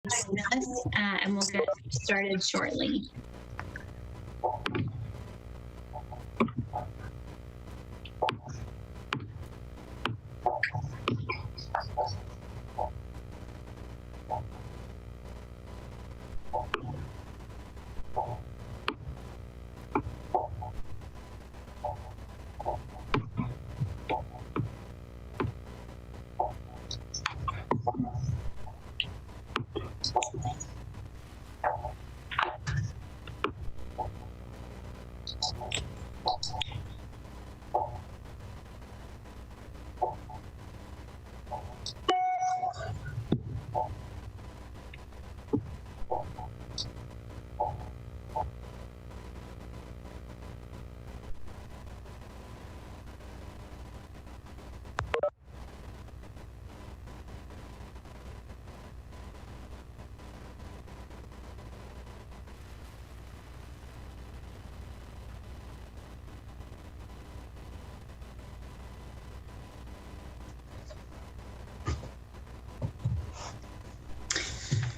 and we'll get started shortly.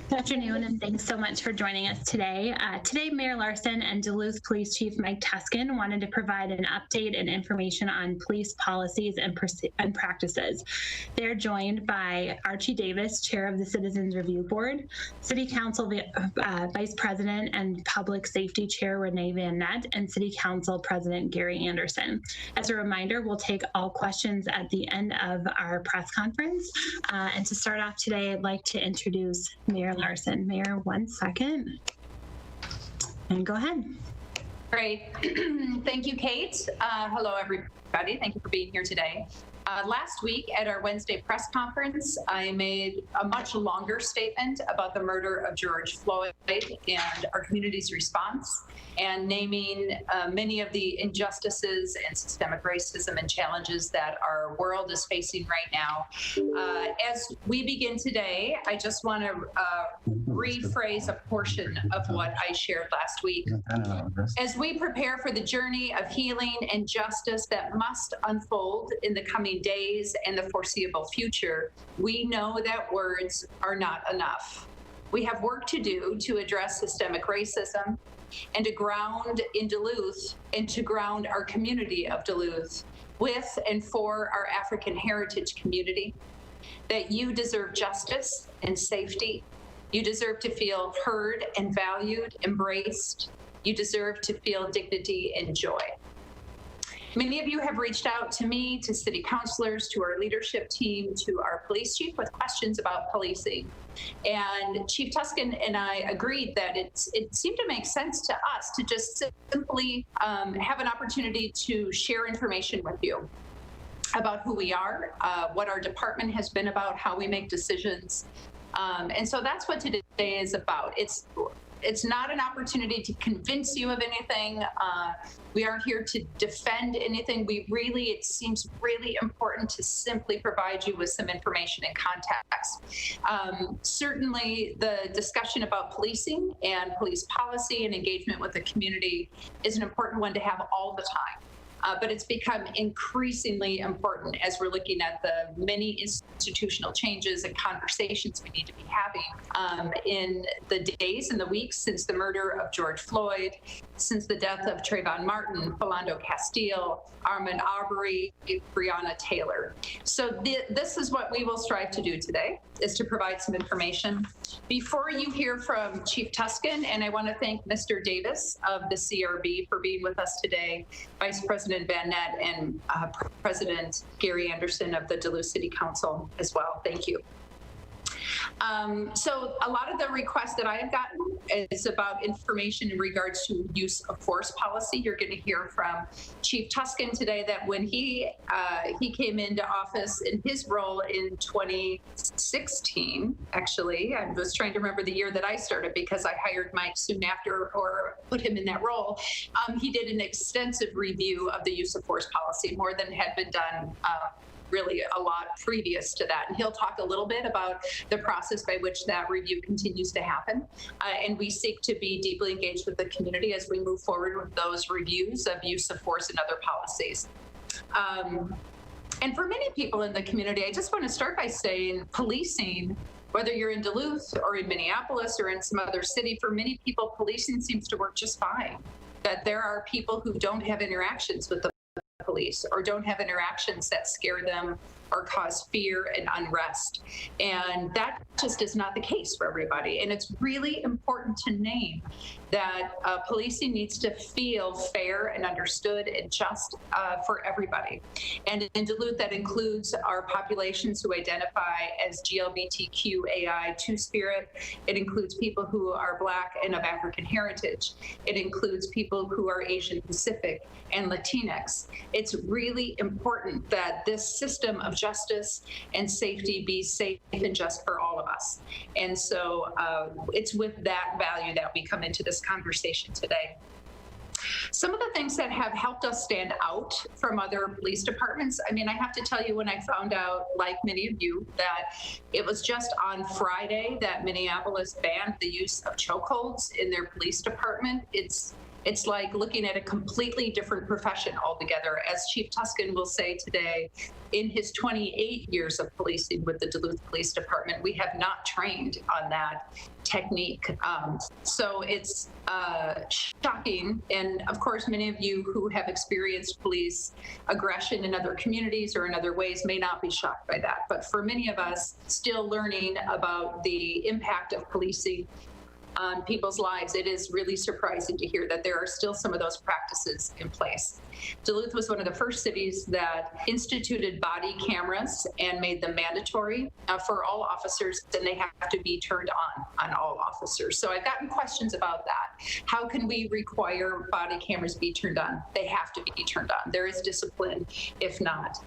Good afternoon, and thanks so much for joining us today. Today, Mayor Larson and Duluth Police Chief Mike Tusken wanted to provide an update and information on police policies and practices. They're joined by Archie Davis, Chair of the Citizens Review Board, City Council Vice President and Public Safety Chair Renee Van Nett, and City Council President Gary Anderson. As a reminder, we'll take all questions at the end of our press conference. And to start off today, I'd like to introduce Mayor Larson. Mayor, 1 second. And go ahead. Great. Thank you, Kate. Hello, everybody. Thank you for being here today. Last week at our Wednesday press conference, I made a much longer statement about the murder of George Floyd and our community's response, and naming many of the injustices and systemic racism and challenges that our world is facing right now. As we begin today, I just want to rephrase a portion of what I shared last week. As we prepare for the journey of healing and justice that must unfold in the coming days and the foreseeable future, we know that words are not enough. We have work to do to address systemic racism and to ground in Duluth and to ground our community of Duluth with and for our African heritage community, that you deserve justice and safety. You deserve to feel heard and valued, embraced. You deserve to feel dignity and joy. Many of you have reached out to me, to city councilors, to our leadership team, to our police chief with questions about policing. And Chief Tusken and I agreed that it seemed to make sense to us to just simply have an opportunity to share information with you about who we are, what our department has been about, how we make decisions. And so that's what today is about. It's not an opportunity to convince you of anything. We aren't here to defend anything. It seems really important to simply provide you with some information and context. Certainly the discussion about policing and police policy and engagement with the community is an important one to have all the time. But it's become increasingly important as we're looking at the many institutional changes and conversations we need to be having in the days and the weeks since the murder of George Floyd, since the death of Trayvon Martin, Philando Castile, Ahmaud Arbery, Breonna Taylor. So this is what we will strive to do today, is to provide some information. Before you hear from Chief Tusken, and I want to thank Mr. Davis of the CRB for being with us today, Vice President Van Nett, and President Gary Anderson of the Duluth City Council as well. Thank you. So a lot of the requests that I have gotten is about information in regards to use of force policy. You're going to hear from Chief Tusken today that when he came into office in his role in 2016, actually, I was trying to remember the year that I started because I hired Mike soon after or put him in that role. He did an extensive review of the use of force policy, more than had been done really a lot previous to that. And he'll talk a little bit about the process by which that review continues to happen. And we seek to be deeply engaged with the community as we move forward with those reviews of use of force and other policies. And for many people in the community, I just want to start by saying policing Whether you're in Duluth or in Minneapolis or in some other city, for many people, policing seems to work just fine. That there are people who don't have interactions with the police or don't have interactions that scare them or cause fear and unrest. And that just is not the case for everybody. And it's really important to name that policing needs to feel fair and understood and just for everybody. And in Duluth, that includes our populations who identify as GLBTQAI Two-Spirit. It includes people who are Black and of African heritage. It includes people who are Asian Pacific and Latinx. It's really important that this system of justice and safety be safe and just for all of us. And so it's with that value that we come into this conversation today. Some of the things that have helped us stand out from other police departments, I mean, I have to tell you, when I found out, like many of you, that it was just on Friday that Minneapolis banned the use of chokeholds in their police department. It's like looking at a completely different profession altogether. As Chief Tusken will say today, in his 28 years of policing with the Duluth Police Department, we have not trained on that technique. So it's shocking. And of course, many of you who have experienced police aggression in other communities or in other ways may not be shocked by that. But for many of us still learning about the impact of policing on people's lives, it is really surprising to hear that there are still some of those practices in place. Duluth was one of the first cities that instituted body cameras and made them mandatory for all officers, and they have to be turned on all officers. So I've gotten questions about that. How can we require body cameras be turned on? They have to be turned on. There is discipline if not.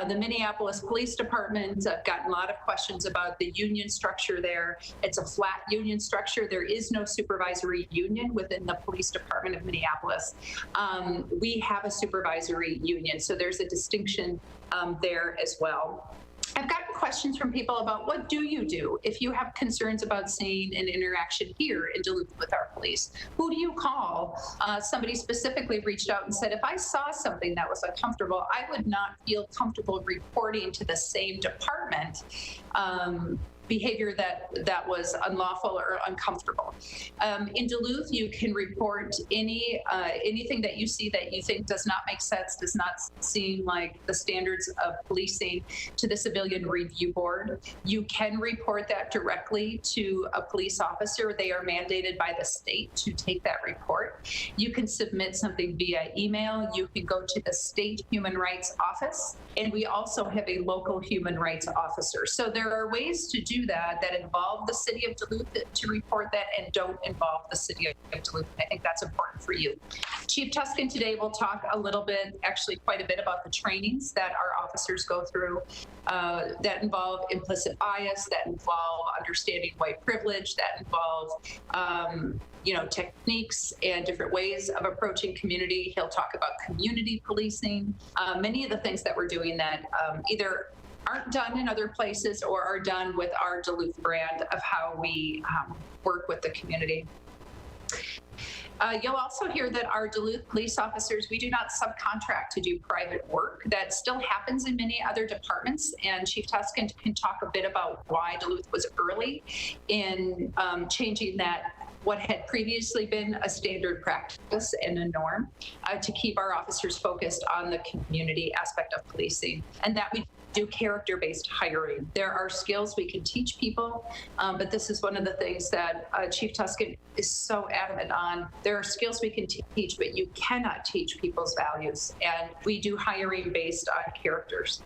The Minneapolis Police Department, I've gotten a lot of questions about the union structure there. It's a flat union structure. There is no supervisory union within the Police Department of Minneapolis. We have a supervisory union, so there's a distinction there as well. I've gotten questions from people about what do you do if you have concerns about seeing an interaction here in Duluth with our police? Who do you call? Somebody specifically reached out and said, if I saw something that was uncomfortable, I would not feel comfortable reporting to the same department behavior that was unlawful or uncomfortable. In Duluth, you can report anything that you see that you think does not make sense, does not seem like the standards of policing, to the Civilian Review Board. You can report that directly to a police officer. They are mandated by the state to take that report. You can submit something via email. You can go to the state human rights office, and we also have a local human rights officer. So there are ways to do that involve the City of Duluth to report that and don't involve the City of Duluth. I think that's important for you. Chief Tusken today will talk a little bit, actually quite a bit, about the trainings that our officers go through that involve implicit bias, that involve understanding white privilege, that involve techniques and different ways of approaching community. He'll talk about community policing, many of the things that we're doing that either aren't done in other places or are done with our Duluth brand of how we work with the community. You'll also hear that our Duluth police officers, we do not subcontract to do private work. That still happens in many other departments, and Chief Tusken can talk a bit about why Duluth was early in changing that, what had previously been a standard practice and a norm, to keep our officers focused on the community aspect of policing, and that we do character-based hiring. There are skills we can teach people, but this is one of the things that Chief Tusken is so adamant on. There are skills we can teach, but you cannot teach people's values, and we do hiring based on characters.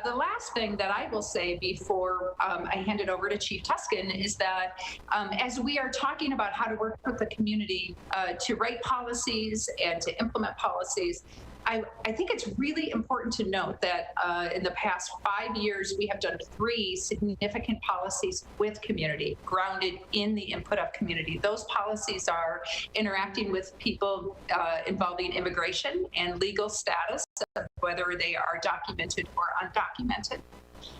The last thing that I will say before I hand it over to Chief Tusken is that as we are talking about how to work with the community to write policies and to implement policies, I think it's really important to note that in the past 5 years, we have done 3 significant policies with community, grounded in the input of community. Those policies are interacting with people involving immigration and legal status, whether they are documented or undocumented.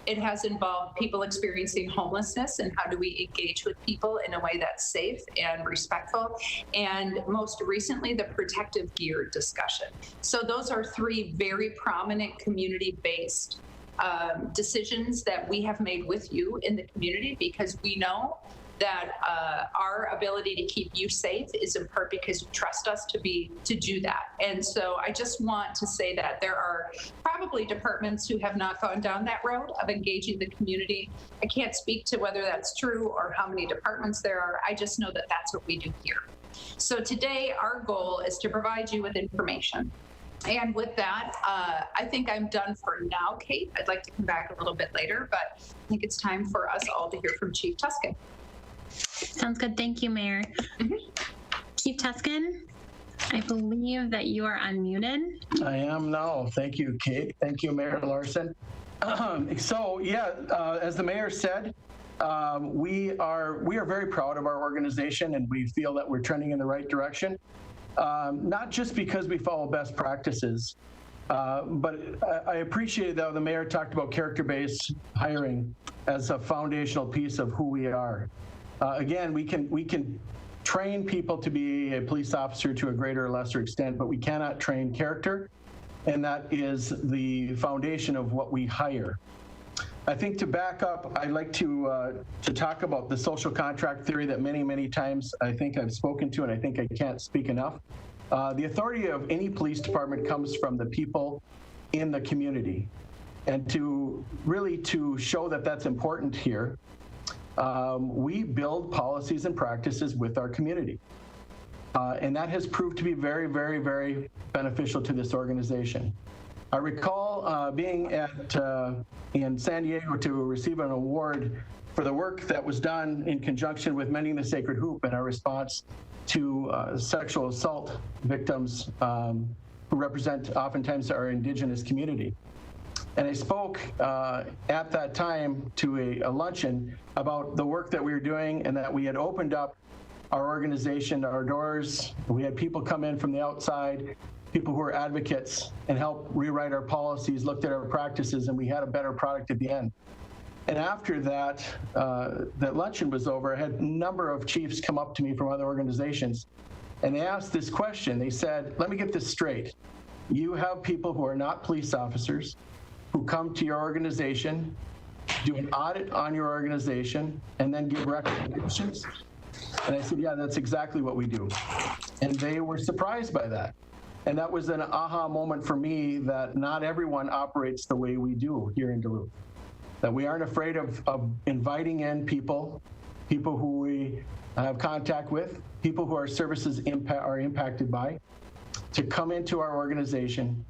It has involved people experiencing homelessness and how do we engage with people in a way that's safe and respectful. And most recently, the protective gear discussion. So those are 3 very prominent community-based decisions that we have made with you in the community, because we know that our ability to keep you safe is in part because you trust us to do that. And so I just want to say that there are probably departments who have not gone down that road of engaging the community. I can't speak to whether that's true or how many departments there are. I just know that that's what we do here. So today our goal is to provide you with information. And with that, I think I'm done for now, Kate. I'd like to come back a little bit later, but I think it's time for us all to hear from Chief Tusken. Sounds good. Thank you, Mayor. Chief Tusken, I believe that you are unmuted. I am now. Thank you, Kate. Thank you, Mayor Larson. So yeah, as the mayor said, we are very proud of our organization, and we feel that we're trending in the right direction. Not just because we follow best practices, but I appreciate that the mayor talked about character-based hiring as a foundational piece of who we are. Again, we can train people to be a police officer to a greater or lesser extent, but we cannot train character, and that is the foundation of what we hire. I think to back up, I'd like to talk about the social contract theory that many times I think I've spoken to, and I think I can't speak enough. The authority of any police department comes from the people in the community, and to show that that's important here, we build policies and practices with our community. And that has proved to be very beneficial to this organization. I recall being in San Diego to receive an award for the work that was done in conjunction with Mending the Sacred Hoop in our response to sexual assault victims who represent oftentimes our Indigenous community. And I spoke at that time to a luncheon about the work that we were doing, and that we had opened up our organization, our doors. We had people come in from the outside, people who were advocates, and help rewrite our policies, looked at our practices, and we had a better product at the end. And after that luncheon was over, I had a number of chiefs come up to me from other organizations, and they asked this question. They said, let me get this straight. You have people who are not police officers who come to your organization, do an audit on your organization, and then give recommendations? And I said, yeah, that's exactly what we do. And they were surprised by that. And that was an aha moment for me, that not everyone operates the way we do here in Duluth. That we aren't afraid of inviting in people who we have contact with, people who our services are impacted by, to come into our organization,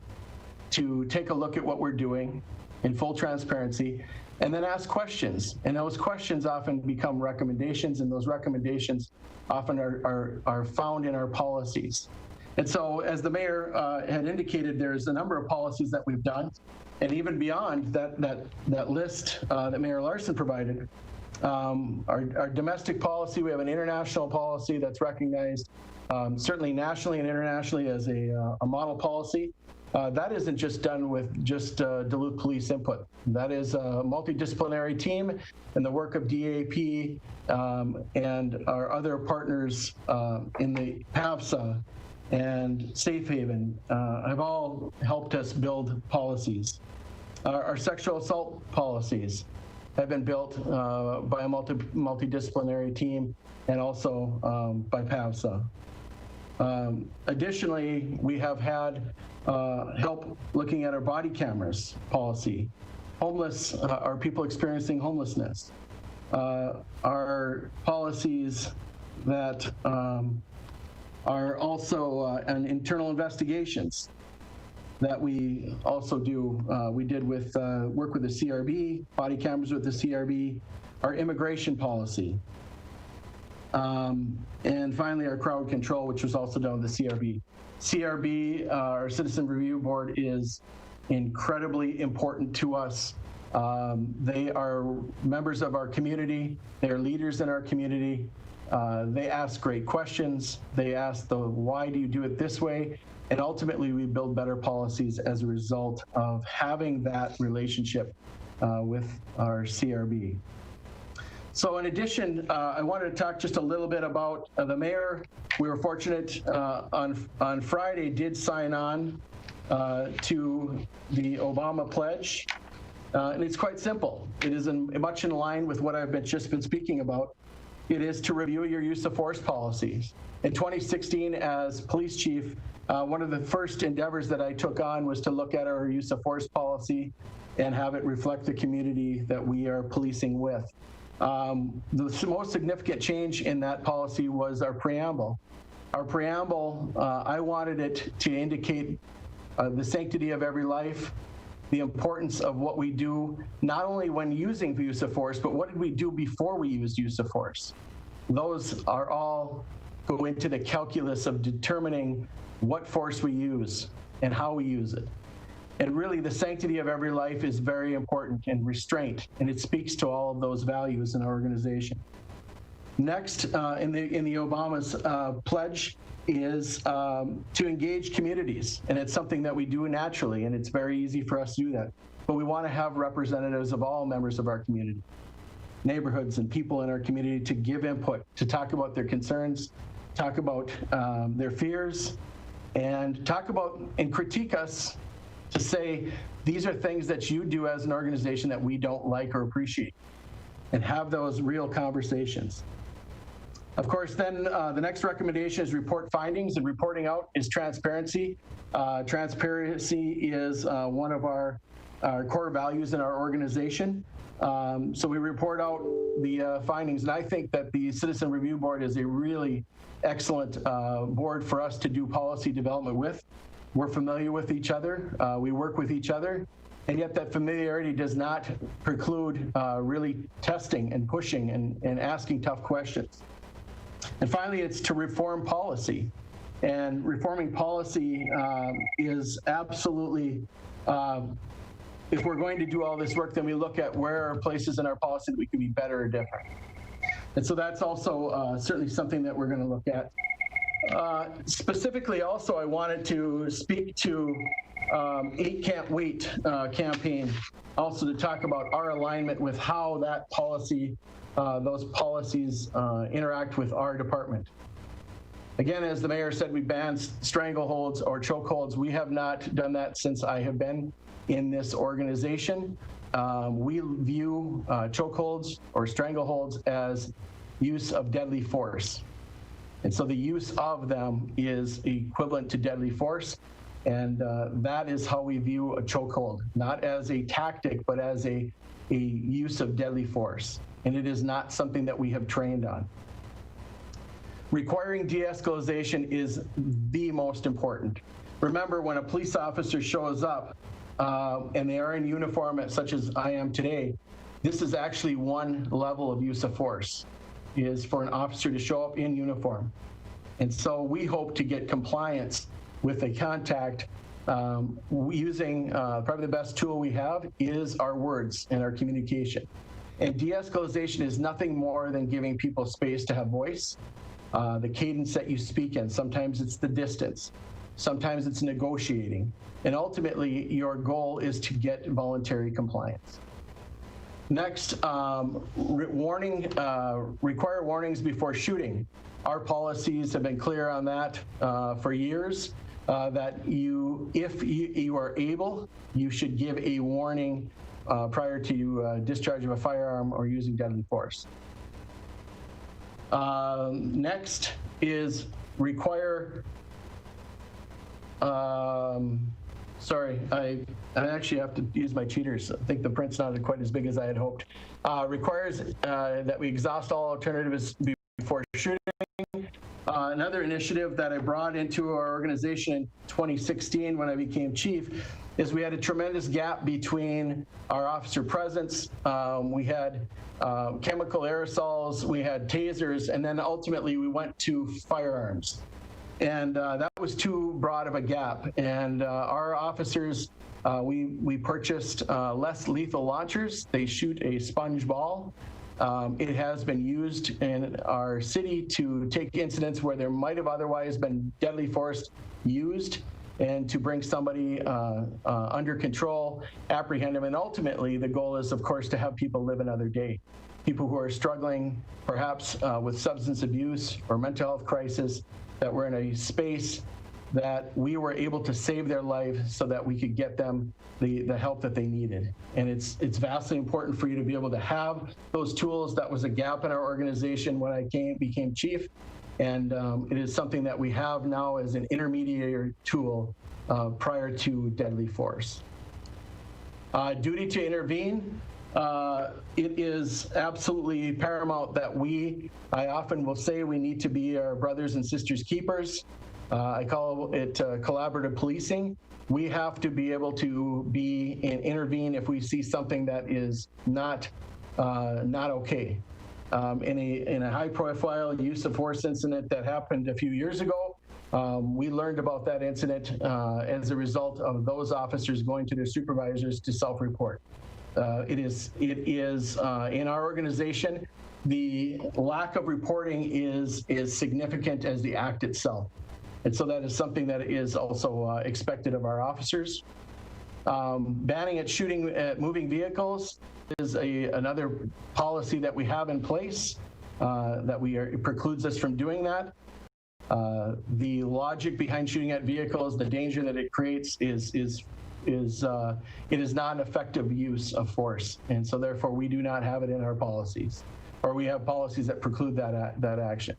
to take a look at what we're doing in full transparency, and then ask questions. And those questions often become recommendations, and those recommendations often are found in our policies. And so, as the mayor had indicated, there's a number of policies that we've done, and even beyond that list that Mayor Larson provided. Our domestic policy, we have an international policy that's recognized certainly nationally and internationally as a model policy. That isn't just done with just Duluth Police input. That is a multidisciplinary team, and the work of DAP and our other partners in the PAVSA and Safe Haven have all helped us build policies. Our sexual assault policies have been built by a multidisciplinary team, and also by PAVSA. Additionally, we have had help looking at our body cameras policy. Homeless, are people experiencing homelessness? Our policies that are also and internal investigations that we also do. We did with work with the CRB, body cameras with the CRB, our immigration policy. And finally, our crowd control, which was also done with the CRB. CRB, our Citizen Review Board, is incredibly important to us. They are members of our community. They are leaders in our community. They ask great questions. They ask why do you do it this way? And ultimately, we build better policies as a result of having that relationship with our CRB. So in addition, I wanted to talk just a little bit about the mayor. We were fortunate on Friday did sign on to the Obama pledge. And it's quite simple. It is much in line with what I've just been speaking about. It is to review your use of force policies. In 2016, as police chief, one of the first endeavors that I took on was to look at our use of force policy and have it reflect the community that we are policing with. The most significant change in that policy was our preamble. Our preamble, I wanted it to indicate the sanctity of every life, the importance of what we do, not only when using use of force, but what did we do before we used use of force? Those are all go into the calculus of determining what force we use and how we use it. And really, the sanctity of every life is very important, and restraint, and it speaks to all of those values in our organization. Next, in the Obama's pledge is to engage communities, and it's something that we do naturally, and it's very easy for us to do that. But we want to have representatives of all members of our community, neighborhoods and people in our community, to give input, to talk about their concerns, talk about their fears, and talk about and critique us, to say these are things that you do as an organization that we don't like or appreciate, and have those real conversations. Of course, then the next recommendation is report findings, and reporting out is transparency. Transparency is one of our core values in our organization. So we report out the findings, and I think that the Citizen Review Board is a really excellent board for us to do policy development with. We're familiar with each other, we work with each other, and yet that familiarity does not preclude really testing and pushing and asking tough questions. And finally, it's to reform policy. And reforming policy is absolutely, if we're going to do all this work, then we look at where are places in our policy that we can be better or different. And so that's also certainly something that we're going to look at. Specifically, also, I wanted to speak to 8 Can't Wait campaign, also to talk about our alignment with how that policy, those policies interact with our department. Again, as the mayor said, we banned strangleholds or chokeholds. We have not done that since I have been in this organization. We view chokeholds or strangleholds as use of deadly force. And so the use of them is equivalent to deadly force. And that is how we view a chokehold, not as a tactic, but as a use of deadly force. And it is not something that we have trained on. Requiring de-escalation is the most important. Remember, when a police officer shows up and they are in uniform, such as I am today, this is actually one level of use of force, is for an officer to show up in uniform. And so we hope to get compliance with a contact using probably the best tool we have is our words and our communication. And de-escalation is nothing more than giving people space to have voice, the cadence that you speak in. Sometimes it's the distance, sometimes it's negotiating. And ultimately, your goal is to get voluntary compliance. Next, require warnings before shooting. Our policies have been clear on that for years, that if you are able, you should give a warning prior to discharge of a firearm or using deadly force. Next is require, sorry, I actually have to use my cheaters. I think the print's not quite as big as I had hoped. Requires that we exhaust all alternatives before shooting. Another initiative that I brought into our organization in 2016 when I became chief is we had a tremendous gap between our officer presence. We had chemical aerosols, we had tasers, and then ultimately we went to firearms. And that was too broad of a gap. And our officers, we purchased less lethal launchers. They shoot a sponge ball. It has been used in our city to take incidents where there might have otherwise been deadly force used, and to bring somebody under control, apprehend them, and ultimately the goal is, of course, to have people live another day. People who are struggling perhaps with substance abuse or mental health crisis, that we're in a space that we were able to save their life so that we could get them the help that they needed. And it's vastly important for you to be able to have those tools. That was a gap in our organization when I became chief. And it is something that we have now as an intermediary tool prior to deadly force. Duty to intervene. It is absolutely paramount that I often will say we need to be our brothers and sisters keepers. I call it collaborative policing. We have to be able to intervene if we see something that is not okay. In a high-profile use of force incident that happened a few years ago, we learned about that incident as a result of those officers going to their supervisors to self-report. It is in our organization, the lack of reporting is significant as the act itself. And so that is something that is also expected of our officers. Banning at shooting at moving vehicles is another policy that we have in place that precludes us from doing that. The logic behind shooting at vehicles, the danger that it creates it is not an effective use of force. And so therefore we do not have it in our policies, or we have policies that preclude that action.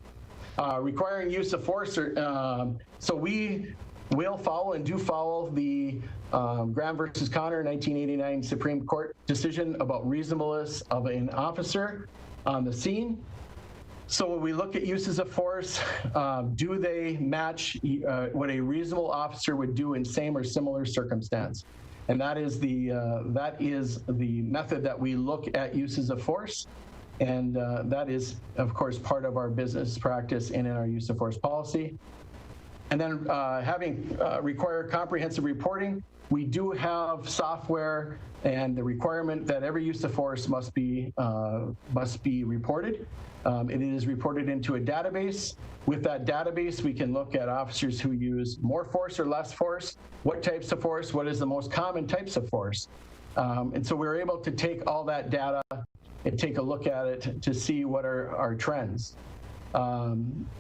Requiring use of force, so we will follow and do follow the Graham versus Connor 1989 Supreme Court decision about reasonableness of an officer on the scene. So when we look at uses of force, do they match what a reasonable officer would do in same or similar circumstance? And that is the method that we look at uses of force. And that is, of course, part of our business practice and in our use of force policy. And then require comprehensive reporting. We do have software and the requirement that every use of force must be reported. It is reported into a database. With that database, we can look at officers who use more force or less force, what types of force, what is the most common types of force. And so we're able to take all that data and take a look at it to see what are our trends.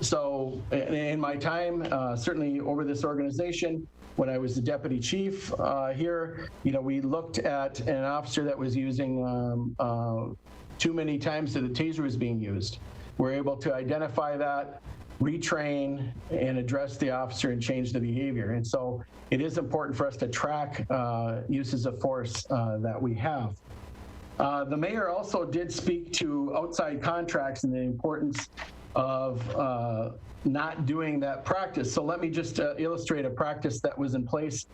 So in my time, certainly over this organization, when I was the deputy chief here, we looked at an officer that was using too many times that the taser was being used. We're able to identify that, retrain, and address the officer and change the behavior. And so it is important for us to track uses of force that we have. The mayor also did speak to outside contracts and the importance of not doing that practice. So let me just illustrate a practice that was in place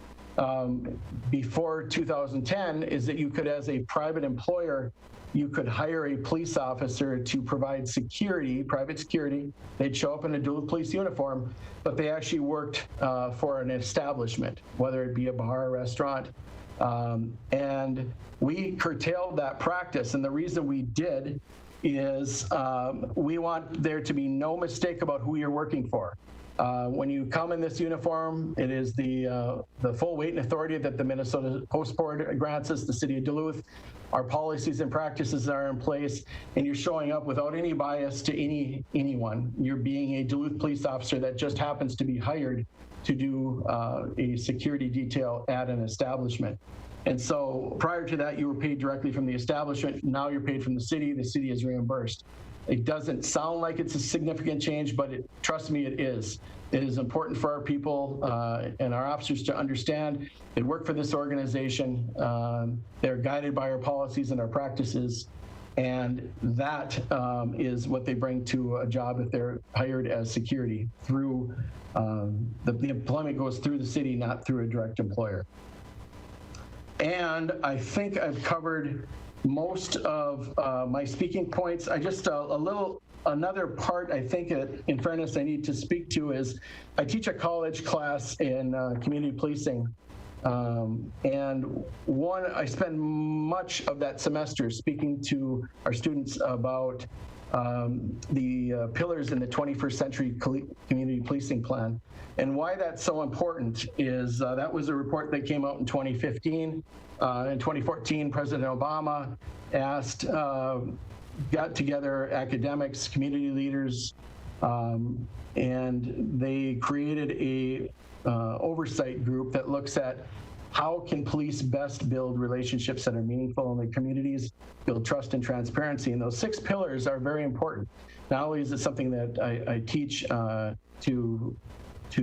before 2010 is that you could, as a private employer, you could hire a police officer to provide security, private security. They'd show up in a Duluth police uniform, but they actually worked for an establishment, whether it be a bar or restaurant. And we curtailed that practice. And the reason we did is we want there to be no mistake about who you're working for. When you come in this uniform, it is the full weight and authority that the Minnesota Post Board grants us, the City of Duluth. Our policies and practices are in place, and you're showing up without any bias to anyone. You're being a Duluth police officer that just happens to be hired to do a security detail at an establishment. And so prior to that, you were paid directly from the establishment. Now you're paid from the city. The city is reimbursed. It doesn't sound like it's a significant change, but trust me, it is. It is important for our people and our officers to understand they work for this organization. They're guided by our policies and our practices. And that is what they bring to a job if they're hired as security through the employment goes through the city, not through a direct employer. And I think I've covered most of my speaking points. I just another part I think in fairness I need to speak to is I teach a college class in community policing. And I spend much of that semester speaking to our students about the pillars in the 21st century community policing plan. And why that's so important is that was a report that came out in 2015. In 2014, President Obama got together academics, community leaders, and they created oversight group that looks at how can police best build relationships that are meaningful in their communities, build trust and transparency. And those 6 pillars are very important. Not only is it something that I teach to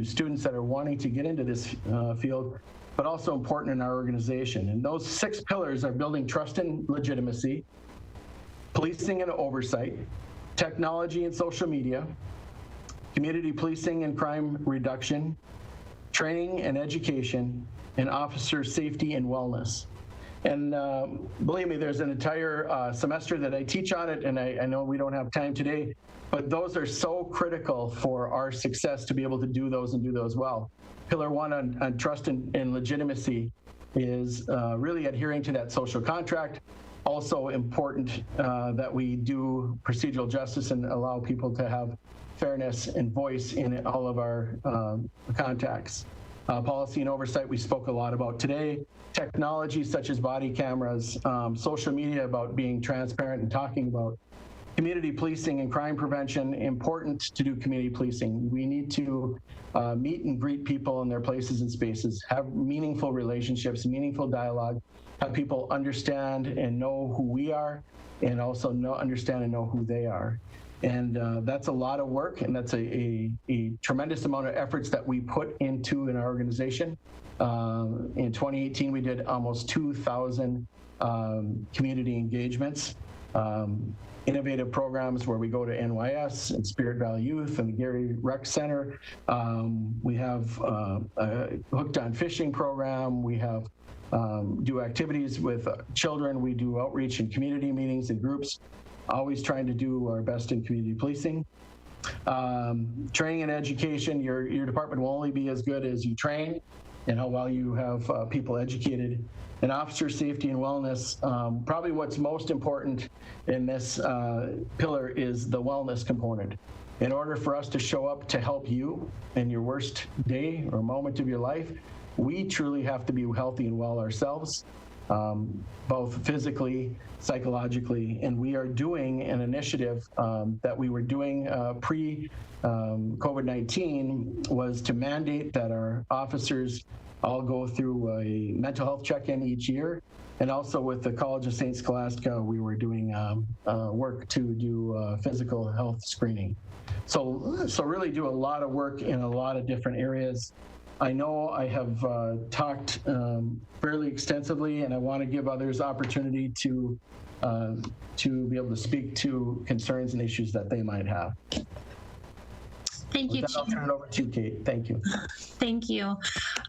students that are wanting to get into this field, but also important in our organization. And those 6 pillars are building trust and legitimacy, policing and oversight, technology and social media, community policing and crime reduction, training and education, and officer safety and wellness. And believe me, there's an entire semester that I teach on it, and I know we don't have time today, but those are so critical for our success to be able to do those and do those well. Pillar 1 on trust and legitimacy is really adhering to that social contract. Also important that we do procedural justice and allow people to have fairness and voice in all of our contacts. Policy and oversight, we spoke a lot about today. Technology such as body cameras, social media about being transparent and talking about community policing and crime prevention, important to do community policing. We need to meet and greet people in their places and spaces, have meaningful relationships, meaningful dialogue, have people understand and know who we are, and also understand and know who they are. And that's a lot of work, and that's a tremendous amount of efforts that we put into in our organization. In 2018, we did almost 2,000 community engagements, innovative programs where we go to NYS and Spirit Valley Youth and the Gary Rec Center. We have a Hooked on Fishing program. We have do activities with children. We do outreach and community meetings and groups, always trying to do our best in community policing. Training and education, your department will only be as good as you train and how well you have people educated. And officer safety and wellness, probably what's most important in this pillar is the wellness component. In order for us to show up to help you in your worst day or moment of your life, we truly have to be healthy and well ourselves, both physically, psychologically, and we are doing an initiative that we were doing pre-COVID-19 was to mandate that our officers all go through a mental health check-in each year. And also with the College of St. Scholastica, we were doing work to do physical health screening. So really do a lot of work in a lot of different areas. I know I have talked fairly extensively, and I want to give others opportunity to be able to speak to concerns and issues that they might have. Thank you, With that, I'll turn it over to you, Kate. Thank you. Thank you.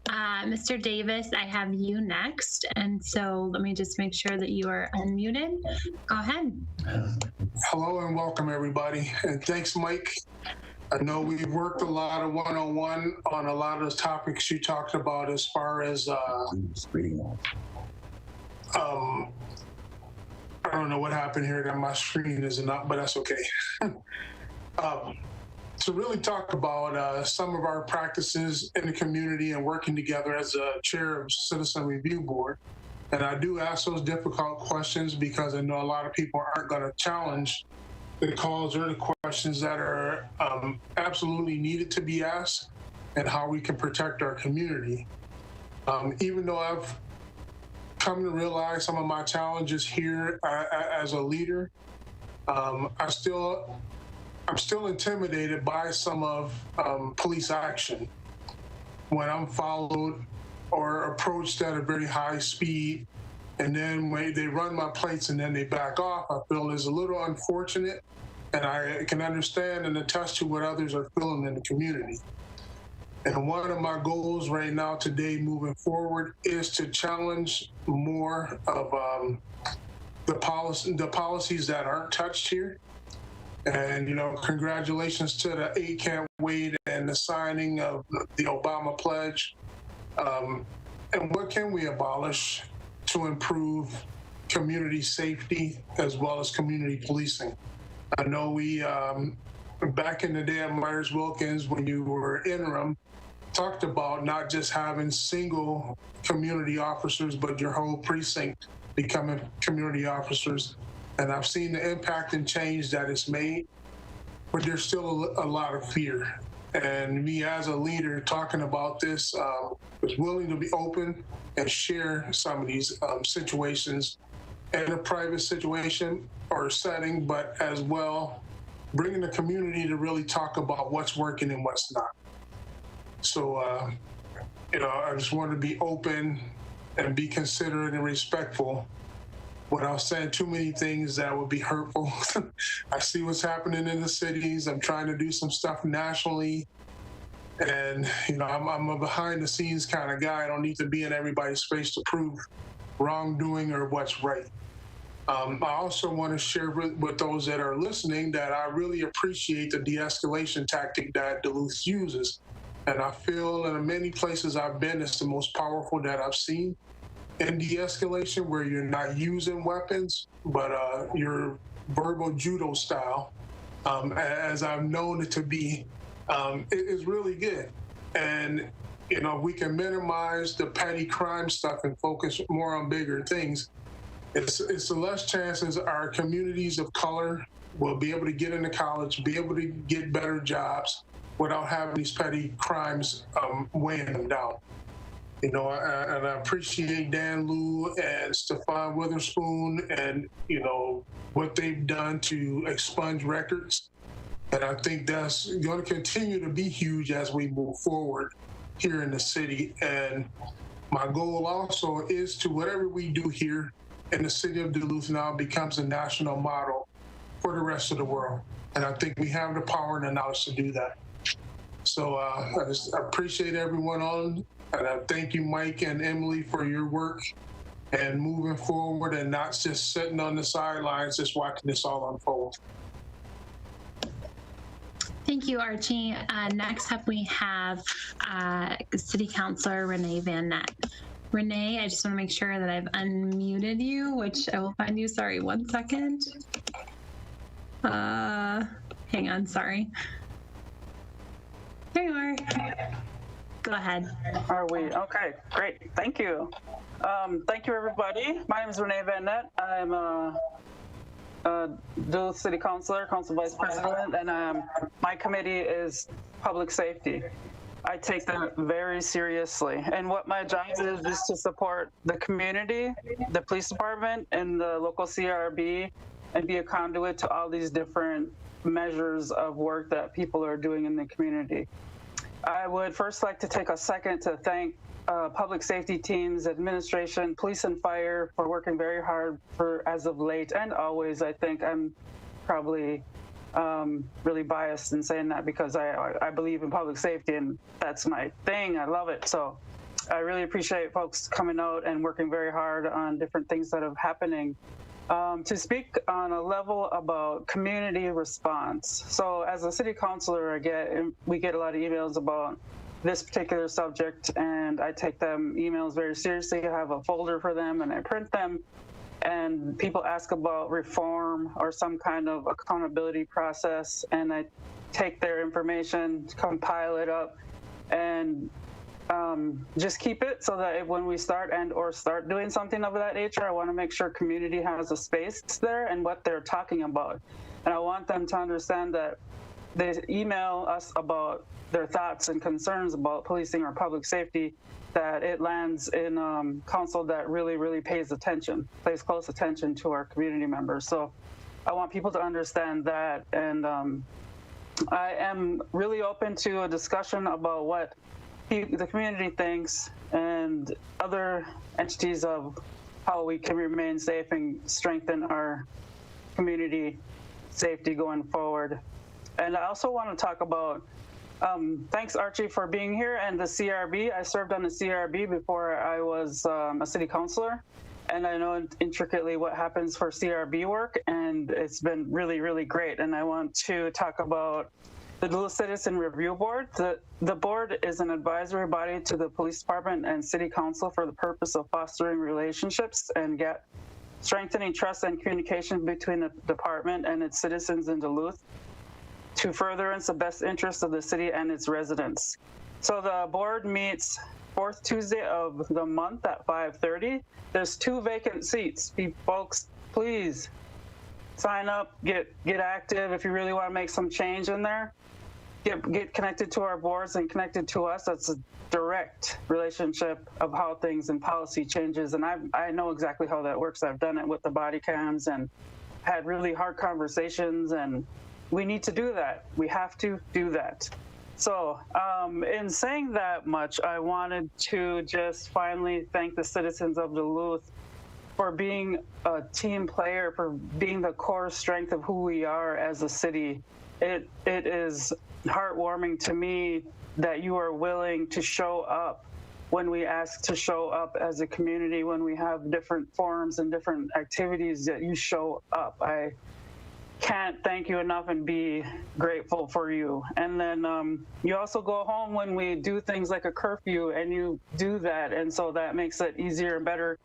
Mr. Davis, I have you next. And so let me just make sure that you are unmuted. Go ahead. Hello and welcome, everybody. And thanks, Mike. I know we've worked a lot of one-on-one on a lot of those topics you talked about as far as, I don't know what happened here that my screen isn't up, but that's okay. To really talk about some of our practices in the community and working together as a chair of Citizen Review Board. And I do ask those difficult questions because I know a lot of people aren't going to challenge the calls or the questions that are absolutely needed to be asked and how we can protect our community. Even though I've come to realize some of my challenges here as a leader, I'm still intimidated by some of police action when I'm followed or approached at a very high speed, and then when they run my plates and then they back off. I feel is a little unfortunate, and I can understand and attest to what others are feeling in the community. And one of my goals right now today moving forward is to challenge more of the policies that aren't touched here. And, you know, congratulations to the 8 Can't Wait and the signing of the Obama Pledge. And what can we abolish to improve community safety as well as community policing? I know we, back in the day at Myers-Wilkins, when you were interim, talked about not just having single community officers, but your whole precinct becoming community officers. And I've seen the impact and change that it's made, but there's still a lot of fear. And me as a leader talking about this, was willing to be open and share some of these situations in a private situation or setting, but as well bringing the community to really talk about what's working and what's not. So, I just want to be open and be considerate and respectful without saying too many things that would be hurtful. I see what's happening in the cities. I'm trying to do some stuff nationally. And, I'm a behind the scenes kind of guy. I don't need to be in everybody's face to prove wrongdoing or what's right. I also want to share with those that are listening that I really appreciate the de-escalation tactic that Duluth uses. And I feel in many places I've been, it's the most powerful that I've seen in de-escalation, where you're not using weapons, but you're verbal judo style, as I've known it to be. It is really good. And, we can minimize the petty crime stuff and focus more on bigger things. It's the less chances our communities of color will be able to get into college, be able to get better jobs without having these petty crimes weighing them down. And I appreciate Dan Liu and Stefan Witherspoon and, what they've done to expunge records. And I think that's going to continue to be huge as we move forward here in the city. And my goal also is to, whatever we do here in the city of Duluth now, becomes a national model for the rest of the world. And I think we have the power and the knowledge to do that. So I just appreciate everyone on, and I thank you, Mike and Emily, for your work and moving forward and not just sitting on the sidelines, just watching this all unfold. Thank you, Archie. Next up, we have City Councilor Renee Van Nett. Renee, I just want to make sure that I've unmuted you, which I will find you. Sorry, 1 second. Hang on, sorry. There you are. Go ahead. Are we? Okay, great. Thank you. Thank you, everybody. My name is Renee Van Nett. I'm a Duluth City Councilor, Council Vice President, and my committee is Public Safety. I take that very seriously. And what my job is to support the community, the police department, and the local CRB, and be a conduit to all these different measures of work that people are doing in the community. I would first like to take a second to thank public safety teams, administration, police and fire for working very hard for as of late and always. I think I'm probably really biased in saying that because I believe in public safety and that's my thing. I love it. So I really appreciate folks coming out and working very hard on different things that are happening. To speak on a level about community response. So as a city councilor, we get a lot of emails about this particular subject, and I take them emails very seriously. I have a folder for them and I print them, and people ask about reform or some kind of accountability process, and I take their information, compile it up, and just keep it so that when we start doing something of that nature, I want to make sure community has a space there and what they're talking about. And I want them to understand that they email us about their thoughts and concerns about policing or public safety, that it lands in council that really, really pays close attention to our community members. So I want people to understand that. And I am really open to a discussion about what the community thinks and other entities of how we can remain safe and strengthen our community safety going forward. And I also want to talk about, thanks Archie for being here, and the CRB. I served on the CRB before I was a city councilor, and I know intricately what happens for CRB work, and it's been really, really great. And I want to talk about the Duluth Citizen Review Board. The board is an advisory body to the police department and city council for the purpose of fostering relationships and strengthening trust and communication between the department and its citizens in Duluth to furtherance the best interests of the city and its residents. So the board meets fourth Tuesday of the month at 5:30. There's 2 vacant seats. Folks, please sign up, get active if you really want to make some change in there. get connected to our boards and connected to us. That's a direct relationship of how things and policy changes. And I know exactly how that works. I've done it with the body cams and had really hard conversations, and we need to do that. We have to do that. So in saying that much, I wanted to just finally thank the citizens of Duluth for being a team player, for being the core strength of who we are as a city. It is heartwarming to me that you are willing to show up when we ask to show up as a community, when we have different forums and different activities, that you show up. I can't thank you enough and be grateful for you. And then you also go home when we do things like a curfew, and you do that. And so that makes it easier and better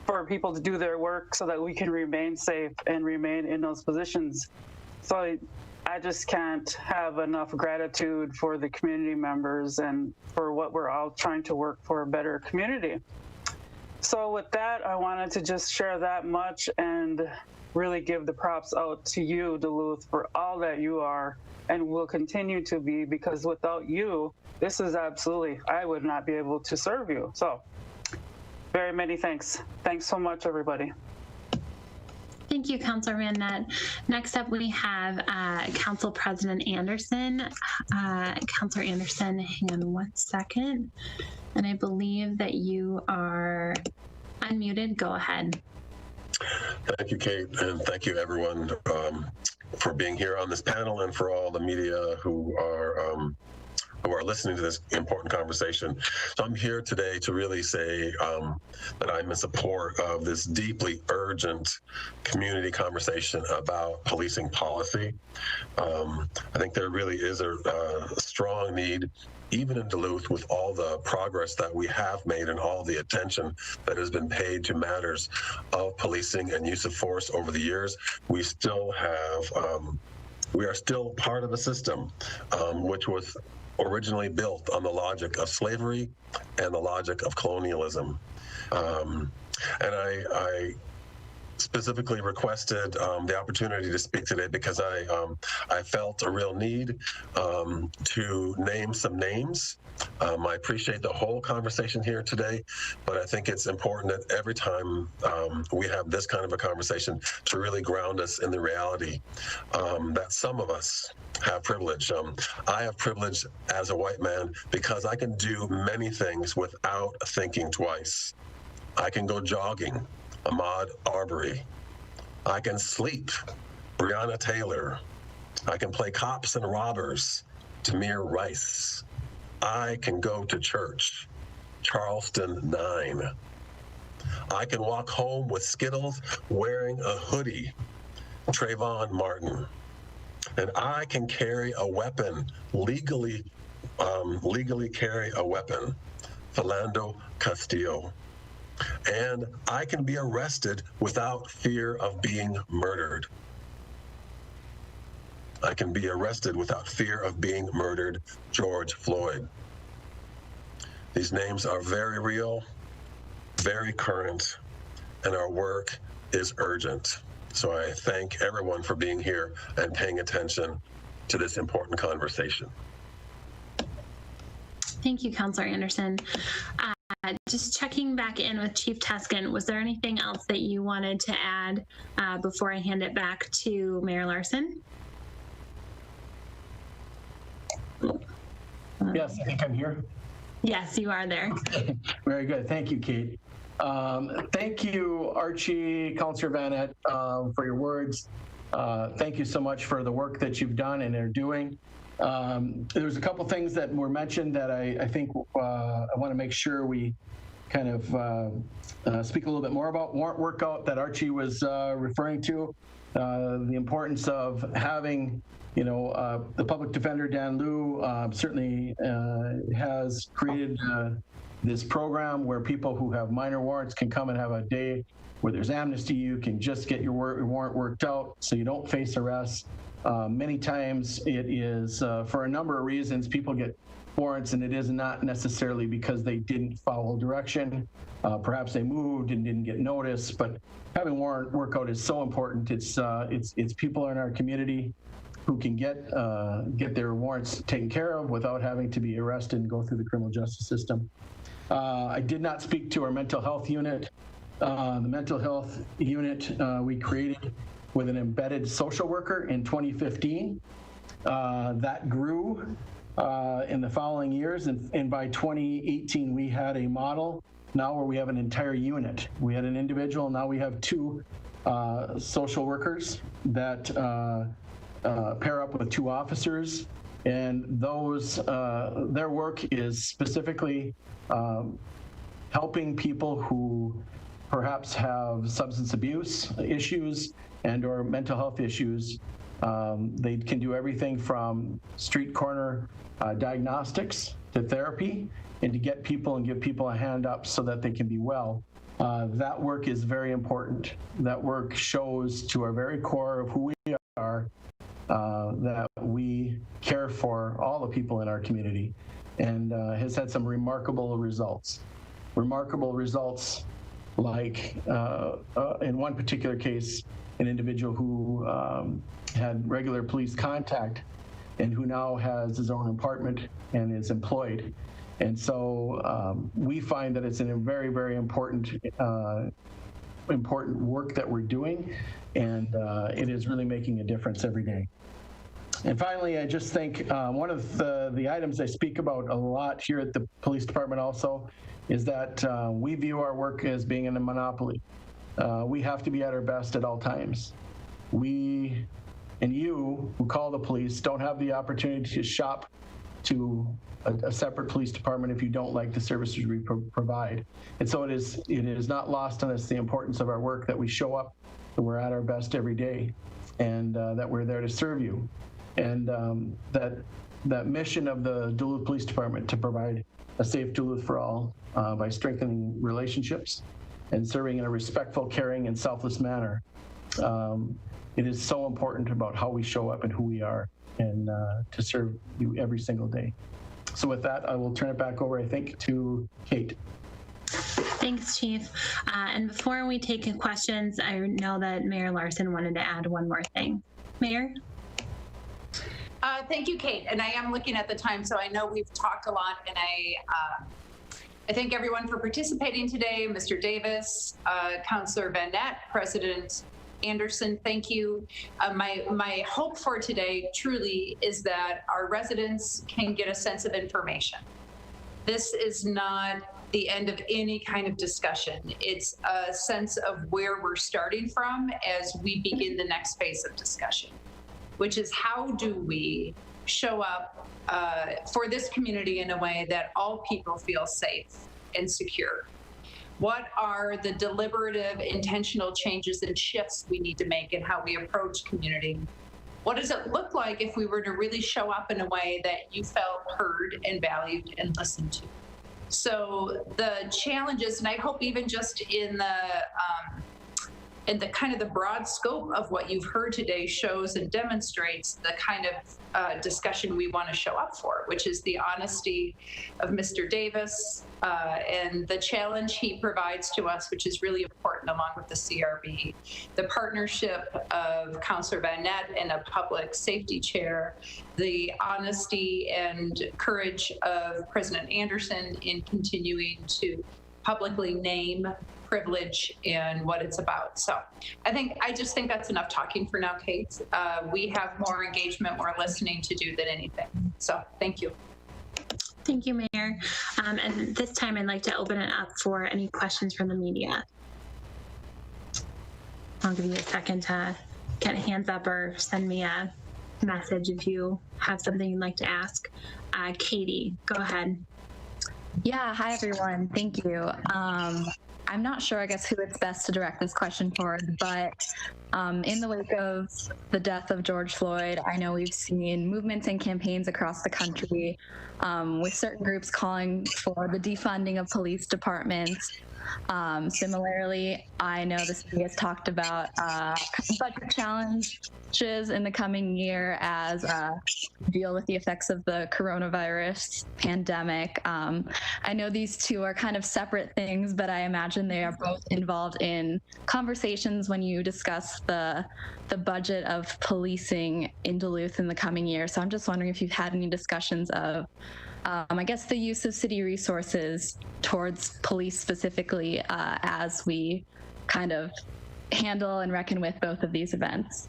for people to do their work so that we can remain safe and remain in those positions. So I just can't have enough gratitude for the community members and for what we're all trying to work for, a better community. So with that, I wanted to just share that much and really give the props out to you, Duluth, for all that you are and will continue to be, because without you, this is absolutely, I would not be able to serve you. So very many thanks. Thanks so much, everybody. Thank you, Councilor Van Nett. Next up, we have Council President Anderson. Councilor Anderson, hang on one second. And I believe that you are unmuted. Go ahead. Thank you, Kate, and thank you, everyone, for being here on this panel, and for all the media who are listening to this important conversation. So I'm here today to really say that I'm in support of this deeply urgent community conversation about policing policy. I think there really is a strong need, even in Duluth, with all the progress that we have made and all the attention that has been paid to matters of policing and use of force over the years. We still have, we are still part of a system which was originally built on the logic of slavery and the logic of colonialism. And I specifically requested the opportunity to speak today because I felt a real need to name some names. I appreciate the whole conversation here today, but I think it's important that every time we have this kind of a conversation to really ground us in the reality that some of us have privilege. I have privilege as a white man because I can do many things without thinking twice. I can go jogging, Ahmaud Arbery. I can sleep, Breonna Taylor. I can play cops and robbers, Tamir Rice. I can go to church, Charleston 9. I can walk home with Skittles wearing a hoodie, Trayvon Martin. And I can carry a weapon, legally carry a weapon, Philando Castillo. And I can be arrested without fear of being murdered. I can be arrested without fear of being murdered, George Floyd. These names are very real, very current, and our work is urgent. So I thank everyone for being here and paying attention to this important conversation. Thank you, Councilor Anderson. Just checking back in with Chief Tusken, was there anything else that you wanted to add before I hand it back to Mayor Larson? Yes, I think I'm here. Yes, you are there. Very good. Thank you, Kate. Thank you, Archie, Councilor Van Nett, for your words. Thank you so much for the work that you've done and are doing. There's a couple things that were mentioned that I think I want to make sure we kind of speak a little bit more about. Warrant workout that Archie was referring to, the importance of having, the public defender, Dan Liu, certainly has created this program where people who have minor warrants can come and have a day where there's amnesty. You can just get your warrant worked out so you don't face arrest. Many times it is for a number of reasons people get warrants, and it is not necessarily because they didn't follow direction. Perhaps they moved and didn't get notice, but having warrant workout is so important. It's people in our community who can get their warrants taken care of without having to be arrested and go through the criminal justice system. I did not speak to our mental health unit. The mental health unit we created with an embedded social worker in 2015. That grew in the following years, and by 2018 we had a model now where we have an entire unit. We had an individual, now we have 2 social workers that pair up with 2 officers, and those their work is specifically helping people who perhaps have substance abuse issues and or mental health issues. They can do everything from street corner diagnostics to therapy, and to get people and give people a hand up so that they can be well. That work is very important. That work shows to our very core of who we are, that we care for all the people in our community, and has had some remarkable results. Remarkable results like in one particular case, an individual who had regular police contact and who now has his own apartment and is employed. And so we find that it's a very, very important work that we're doing, and it is really making a difference every day. And finally, I just think one of the items I speak about a lot here at the police department also is that we view our work as being in a monopoly. We have to be at our best at all times. We and you who call the police don't have the opportunity to shop to a separate police department if you don't like the services we provide. And so it is not lost on us the importance of our work, that we show up and we're at our best every day, and that we're there to serve you. And that mission of the Duluth Police Department to provide a safe Duluth for all by strengthening relationships and serving in a respectful, caring, and selfless manner. It is so important about how we show up and who we are, and to serve you every single day. So with that, I will turn it back over, I think, to Kate. Thanks, Chief. And before we take questions, I know that Mayor Larson wanted to add one more thing. Mayor? Thank you, Kate. And I am looking at the time, so I know we've talked a lot, and I thank everyone for participating today. Mr. Davis, Councillor Van Nett, President Anderson, thank you. My hope for today truly is that our residents can get a sense of information. This is not the end of any kind of discussion. It's a sense of where we're starting from as we begin the next phase of discussion, which is how do we show up for this community in a way that all people feel safe and secure? What are the deliberative, intentional changes and shifts we need to make in how we approach community? What does it look like if we were to really show up in a way that you felt heard and valued and listened to? So the challenges, and I hope even just in the kind of the broad scope of what you've heard today shows and demonstrates the kind of discussion we want to show up for, which is the honesty of Mr. Davis and the challenge he provides to us, which is really important along with the CRB, the partnership of Councillor Van Nett and a public safety chair, the honesty and courage of President Anderson in continuing to publicly name privilege and what it's about. So I just think that's enough talking for now, Kate. We have more engagement, more listening to do than anything. So thank you. Thank you, Mayor. And this time I'd like to open it up for any questions from the media. I'll give you a second to get hands up or send me a message if you have something you'd like to ask. Katie, go ahead. Yeah, hi everyone, thank you. I'm not sure, I guess, who it's best to direct this question toward, but in the wake of the death of George Floyd, I know we've seen movements and campaigns across the country with certain groups calling for the defunding of police departments. Similarly, I know the city has talked about budget challenges in the coming year as deal with the effects of the coronavirus pandemic. I know these two are kind of separate things, but I imagine they are both involved in conversations when you discuss the the budget of policing in Duluth in the coming year. So I'm just wondering if you've had any discussions of, I guess, the use of city resources towards police specifically as we kind of handle and reckon with both of these events.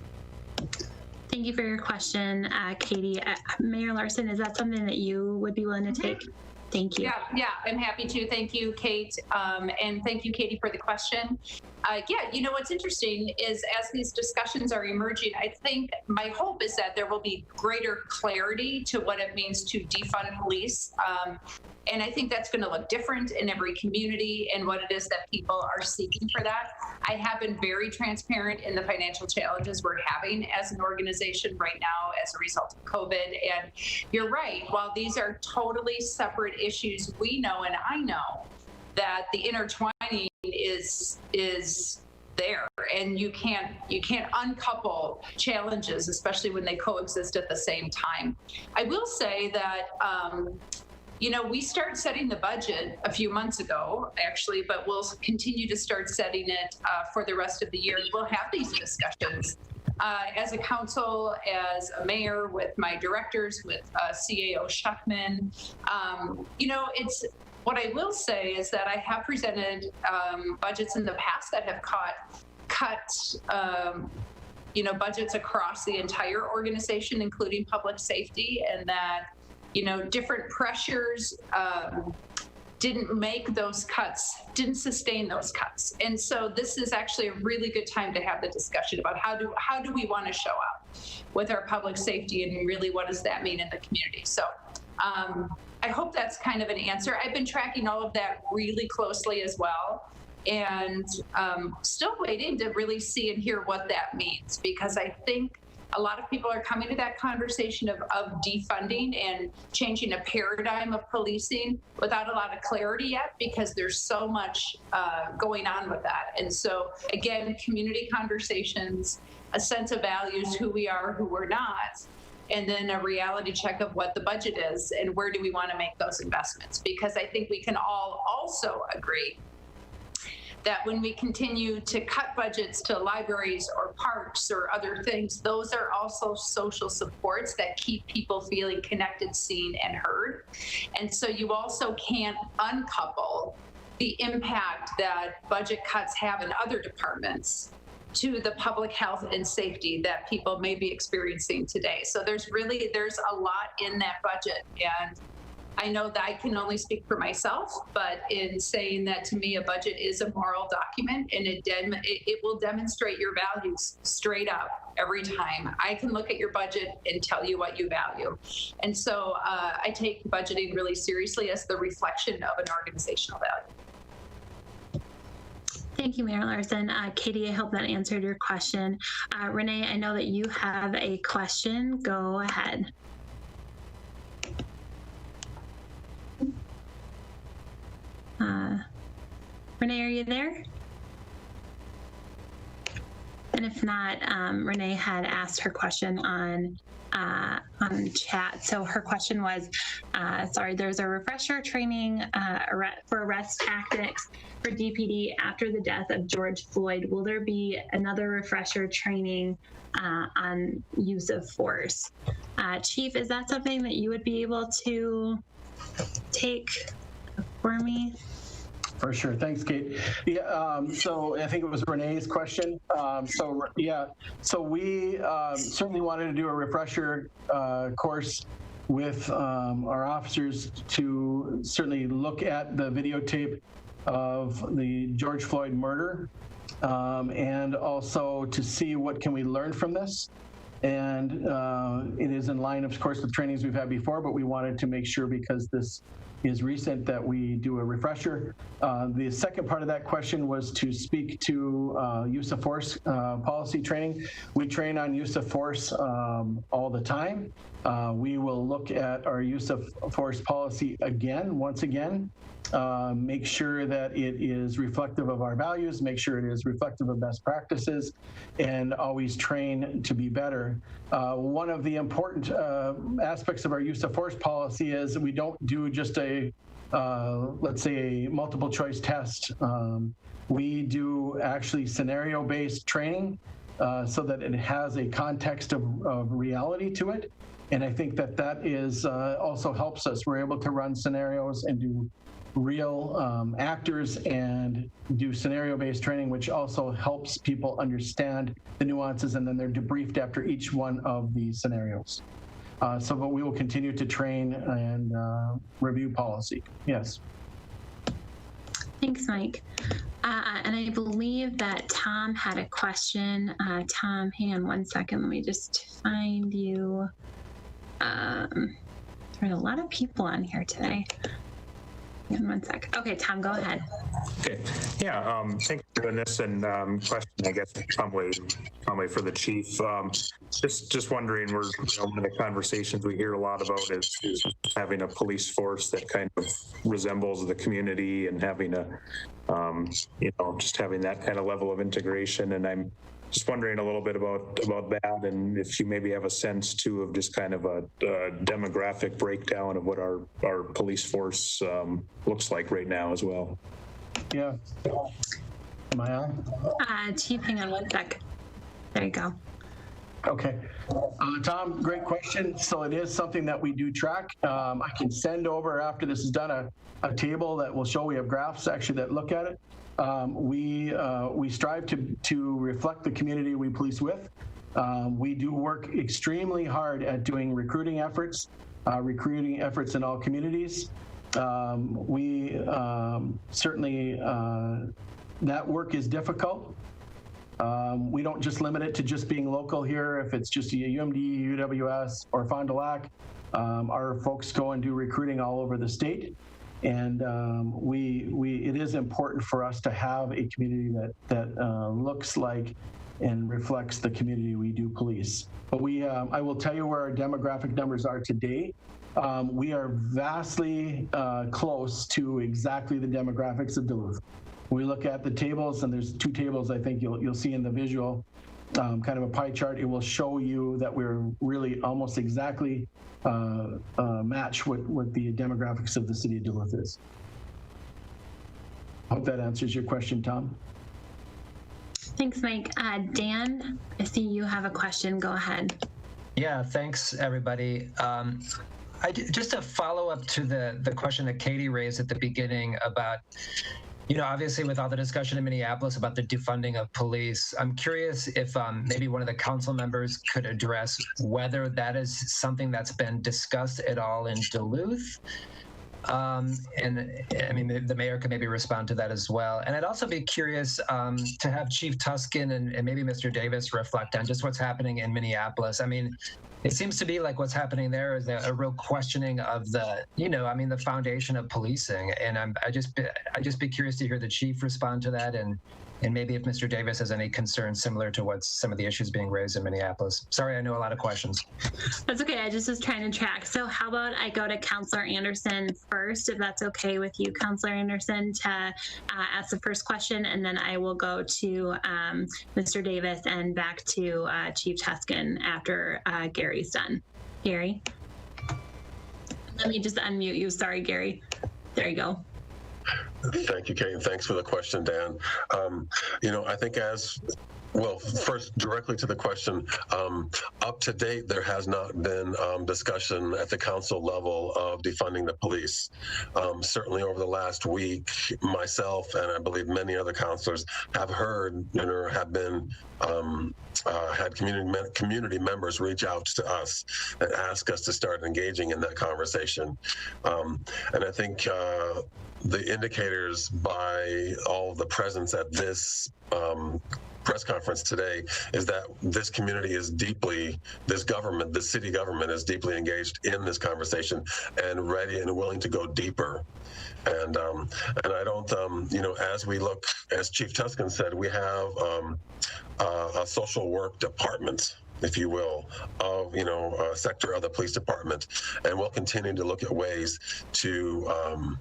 Thank you for your question, Katie. Mayor Larson, is that something that you would be willing to take? Thank you. Yeah, I'm happy to. Thank you, Kate. And thank you, Katie, for the question. What's interesting is as these discussions are emerging, I think my hope is that there will be greater clarity to what it means to defund police. And I think that's going to look different in every community and what it is that people are seeking for that. I have been very transparent in the financial challenges we're having as an organization right now as a result of COVID. And you're right, while these are totally separate issues, we know and I know that the intertwining is there, and you can't uncouple challenges, especially when they coexist at the same time. I will say that we started setting the budget a few months ago, actually, but we'll continue to start setting it for the rest of the year. We'll have these discussions as a council, as a mayor, with my directors, with CAO Shuckman. What I will say is that I have presented budgets in the past that have cut budgets across the entire organization, including public safety, and that different pressures didn't make those cuts, didn't sustain those cuts. And so this is actually a really good time to have the discussion about how do we want to show up with our public safety, and really what does that mean in the community. So I hope that's kind of an answer. I've been tracking all of that really closely as well, and still waiting to really see and hear what that means, because I think a lot of people are coming to that conversation of defunding and changing a paradigm of policing without a lot of clarity yet, because there's so much going on with that. And so again, community conversations, a sense of values, who we are, who we're not, and then a reality check of what the budget is and where do we want to make those investments. Because I think we can all also agree that when we continue to cut budgets to libraries or parks or other things, those are also social supports that keep people feeling connected, seen, and heard. And so you also can't uncouple the impact that budget cuts have in other departments to the public health and safety that people may be experiencing today. So there's a lot in that budget. And I know that I can only speak for myself, but in saying that, to me, a budget is a moral document, and it will demonstrate your values straight up every time. I can look at your budget and tell you what you value. And so I take budgeting really seriously as the reflection of an organizational value. Thank you, Mayor Larson. Katie, I hope that answered your question. Renee, I know that you have a question. Go ahead. Renee, are you there? And if not, Renee had asked her question on chat. So her question was, there's a refresher training for arrest tactics for DPD after the death of George Floyd. Will there be another refresher training on use of force? Chief, is that something that you would be able to take for me? For sure. Thanks, Kate. Yeah, so I think it was Renee's question. So we certainly wanted to do a refresher course with our officers to certainly look at the videotape of the George Floyd murder, and also to see what can we learn from this. And it is in line, of course, with trainings we've had before, but we wanted to make sure, because this is recent, that we do a refresher. The second part of that question was to speak to use of force policy training. We train on use of force all the time. We will look at our use of force policy once again, make sure that it is reflective of our values, make sure it is reflective of best practices, and always train to be better. One of the important aspects of our use of force policy is we don't do just let's say, a multiple choice test. We do actually scenario-based training, so that it has a context of reality to it. And I think that is also helps us. We're able to run scenarios and do real actors and do scenario-based training, which also helps people understand the nuances, and then they're debriefed after each one of the scenarios. But we will continue to train and review policy. Yes. Thanks, Mike. And I believe that Tom had a question. Tom, hang on one second. Let me just find you. There's a lot of people on here today. In 1 sec. Okay, Tom, go ahead. Okay. Yeah. Thanks for doing this. And question, I guess, probably for the chief. Just wondering, one of the conversations we hear a lot about is having a police force that kind of resembles the community and having just having that kind of level of integration. And I'm just wondering a little bit about that, and if you maybe have a sense too of just kind of a demographic breakdown of what our police force looks like right now as well. Yeah. Am I on? Chief, hang on 1 sec. There you go. Okay. Tom, great question. So it is something that we do track. I can send over after this is done a table that will show, we have graphs actually that look at it. We strive to reflect the community we police with. We do work extremely hard at doing recruiting efforts in all communities. We certainly, that work is difficult. We don't just limit it to just being local here. If it's just a UMD, UWS, or Fond du Lac, our folks go and do recruiting all over the state. And it is important for us to have a community that looks like and reflects the community we do police. But I will tell you where our demographic numbers are today. We are vastly close to exactly the demographics of Duluth. We look at the tables, and there's two tables I think you'll see in the visual, kind of a pie chart. It will show you that we're really almost exactly match what the demographics of the city of Duluth is. Hope that answers your question, Tom. Thanks, Mike. Dan, I see you have a question. Go ahead. Yeah, thanks, everybody. Just a follow-up to the question that Katie raised at the beginning about, obviously with all the discussion in Minneapolis about the defunding of police, I'm curious if maybe one of the council members could address whether that is something that's been discussed at all in Duluth. And I mean, the mayor could maybe respond to that as well. And I'd also be curious to have Chief Tusken and maybe Mr. Davis reflect on just what's happening in Minneapolis. I mean, it seems to be like what's happening there is a real questioning of the foundation of policing. And I just be curious to hear the chief respond to that, and maybe if Mr. Davis has any concerns similar to what some of the issues being raised in Minneapolis. Sorry, I know a lot of questions. That's okay. I just was trying to track. So how about I go to Councilor Anderson first, if that's okay with you, Councilor Anderson, to ask the first question, and then I will go to Mr. Davis and back to Chief Tusken after Gary's done. Gary? Let me just unmute you. Sorry, Gary. There you go. Thank you, Kate, and thanks for the question, Dan. I think first, directly to the question, up to date, there has not been discussion at the council level of defunding the police. Certainly over the last week, myself and I believe many other councilors have heard or have been had community members reach out to us and ask us to start engaging in that conversation. And I think the indicators by all of the presence at this press conference today is that this community is the city government is deeply engaged in this conversation and ready and willing to go deeper. And I don't, as we look, as Chief Tusken said, we have a social work department, if you will, of, a sector of the police department. And we'll continue to look at ways to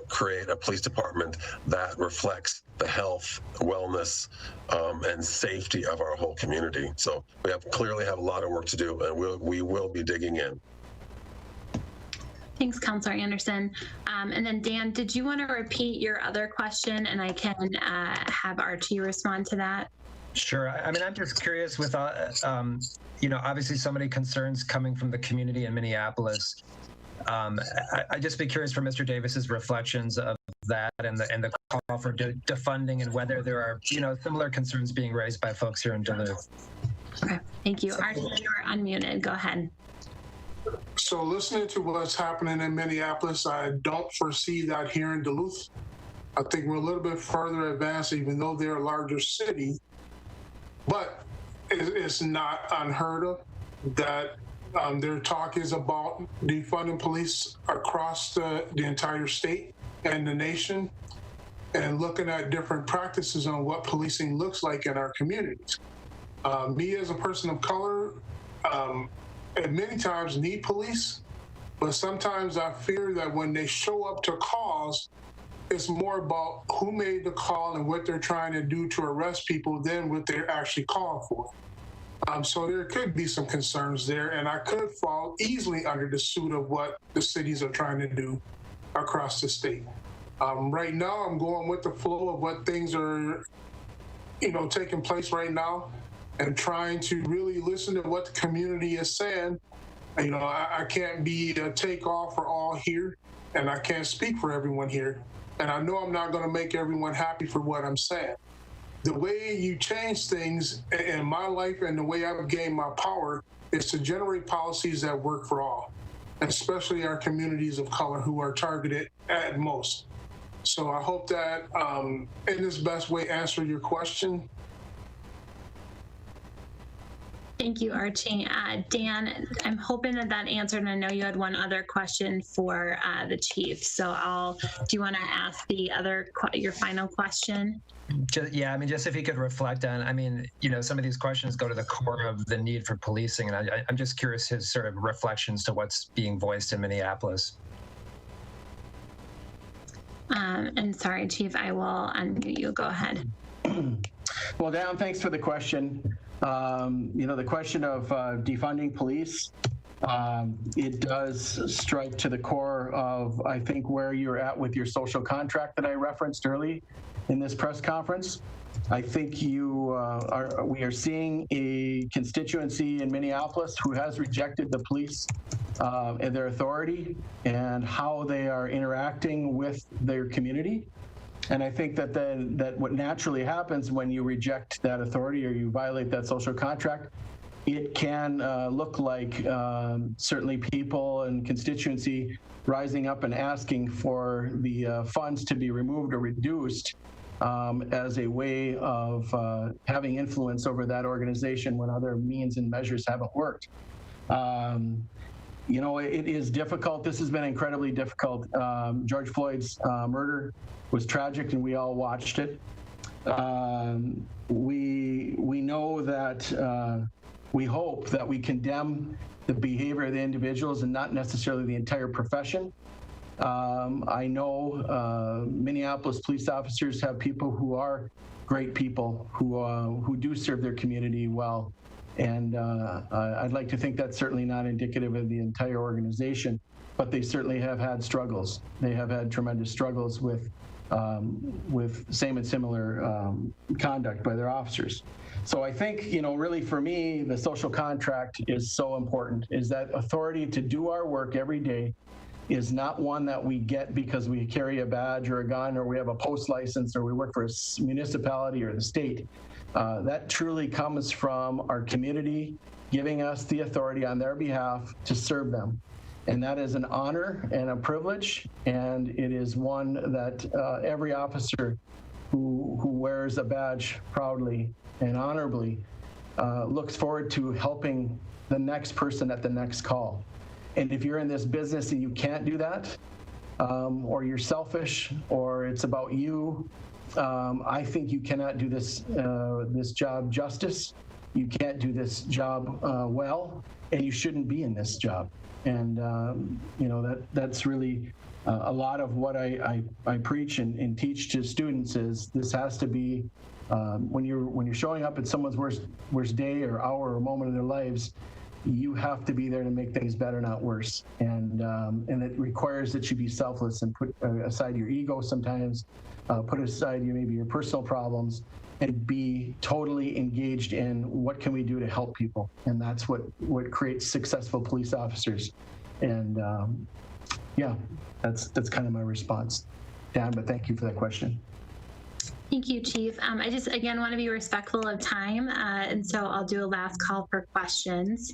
create a police department that reflects the health, wellness, and safety of our whole community. So we clearly have a lot of work to do, and we will be digging in. Thanks, Councilor Anderson. And then Dan, did you want to repeat your other question, and I can have Archie respond to that? Sure. I mean, I'm just curious with, obviously so many concerns coming from the community in Minneapolis. I'd just be curious for Mr. Davis's reflections of that and the call for defunding and whether there are, similar concerns being raised by folks here in Duluth. Okay, thank you. Archie, you're unmuted. Go ahead. So listening to what's happening in Minneapolis, I don't foresee that here in Duluth. I think we're a little bit further advanced, even though they're a larger city, but it's not unheard of that their talk is about defunding police across the entire state and the nation, and looking at different practices on what policing looks like in our communities. Me as a person of color, at many times need police, but sometimes I fear that when they show up to calls, it's more about who made the call and what they're trying to do to arrest people than what they're actually called for. So there could be some concerns there, and I could fall easily under the suit of what the cities are trying to do across the state. Right now, I'm going with the flow of what things are, taking place right now, and trying to really listen to what the community is saying. I can't be a take-all for all here, and I can't speak for everyone here. And I know I'm not going to make everyone happy for what I'm saying. The way you change things in my life and the way I've gained my power is to generate policies that work for all, especially our communities of color who are targeted at most. So I hope that in this best way answer your question. Thank you, Archie. Dan, I'm hoping that answered, and I know you had one other question for the chief. So do you want to ask your final question? Just if you could reflect on, some of these questions go to the core of the need for policing, and I'm just curious his sort of reflections to what's being voiced in Minneapolis. And sorry, Chief, I will unmute you. Go ahead. Well, Dan, thanks for the question. The question of defunding police, it does strike to the core of, I think, where you're at with your social contract that I referenced early in this press conference. I think we are seeing a constituency in Minneapolis who has rejected the police and their authority and how they are interacting with their community. And I think that what naturally happens when you reject that authority or you violate that social contract, it can look like certainly people and constituency rising up and asking for the funds to be removed or reduced as a way of having influence over that organization when other means and measures haven't worked. It is difficult. This has been incredibly difficult. George Floyd's murder was tragic, and we all watched it. We know that we hope that we condemn the behavior of the individuals and not necessarily the entire profession. I know Minneapolis police officers have people who are great people who do serve their community well. And I'd like to think that's certainly not indicative of the entire organization, but they certainly have had struggles. They have had tremendous struggles with same and similar conduct by their officers. So I think, really for me, the social contract is so important, is that authority to do our work every day is not one that we get because we carry a badge or a gun or we have a post license or we work for a municipality or the state. That truly comes from our community giving us the authority on their behalf to serve them. And that is an honor and a privilege, and it is one that every officer who wears a badge proudly and honorably looks forward to helping the next person at the next call. And if you're in this business and you can't do that, or you're selfish, or it's about you, I think you cannot do this job justice. You can't do this job well, and you shouldn't be in this job. And that's really a lot of what I preach and teach to students is this has to be when you're showing up at someone's worst day or hour or moment of their lives, you have to be there to make things better, not worse. And it requires that you be selfless and put aside your ego sometimes, put aside maybe your personal problems, and be totally engaged in what can we do to help people. And that's what creates successful police officers. And yeah, that's kind of my response, Dan, but thank you for that question. Thank you, Chief. I just, again, want to be respectful of time, and so I'll do a last call for questions.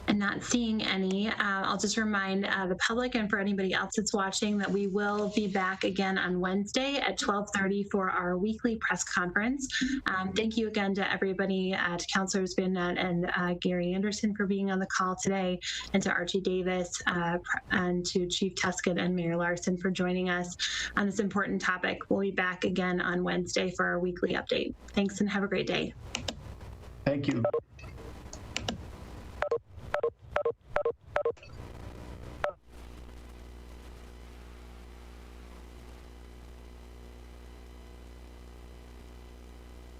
And not seeing any, I'll just remind the public and for anybody else that's watching that we will be back again on Wednesday at 12:30 for our weekly press conference. Thank you again to everybody, to Councilors Van Nett and Gary Anderson for being on the call today, and to Archie Davis and to Chief Tusken and Mayor Larson for joining us on this important topic. We'll be back again on Wednesday for our weekly update. Thanks and have a great day. Thank you.